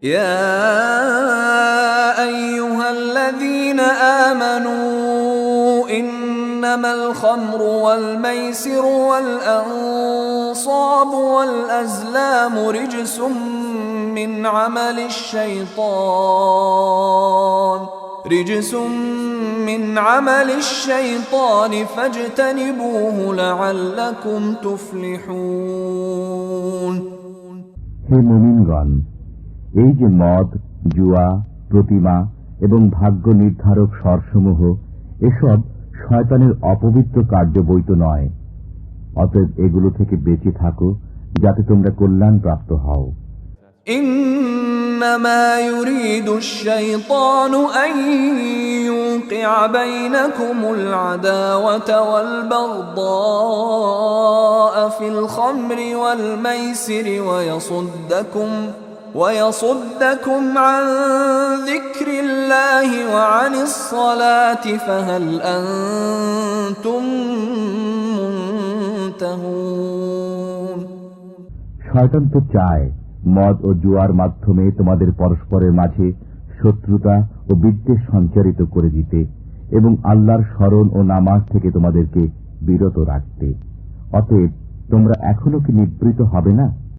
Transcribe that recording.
يا أيها الذين آمنوا إنما الخمر والميسر والأنصاب والأزلام رجس من عمل الشيطان فاجتنبوه لعلكم تفلحون। হে মুমিনগণ, এই যে মদ, জুয়া, প্রতিমা এবং ভাগ্য নির্ধারক স্বরসমূহ, এসব শয়তানের অপবিত্র কার্য বৈত নয়। অতএব এগুলো থেকে বেঁচে থাকো, যাতে তোমরা কল্যাণ প্রাপ্ত হও। إنما يريد الشيطان أن يوقع بينكم العداوة والبغضاء في الخمر والميسر ويصدكم عن ذكر الله وعن الصلاة فهل أنتم منتهون؟ শয়তান তো চায় মদ ও জুয়ার মাধ্যমে তোমাদের পরস্পরের মাঝে শত্রুতা ও বিদ্বেষ সঞ্চারিত করে দিতে এবং আল্লাহর স্মরণ ও নামাজ থেকে তোমাদেরকে বিরত রাখতে। অতএব তোমরা এখনো কি নিবৃত হবে না?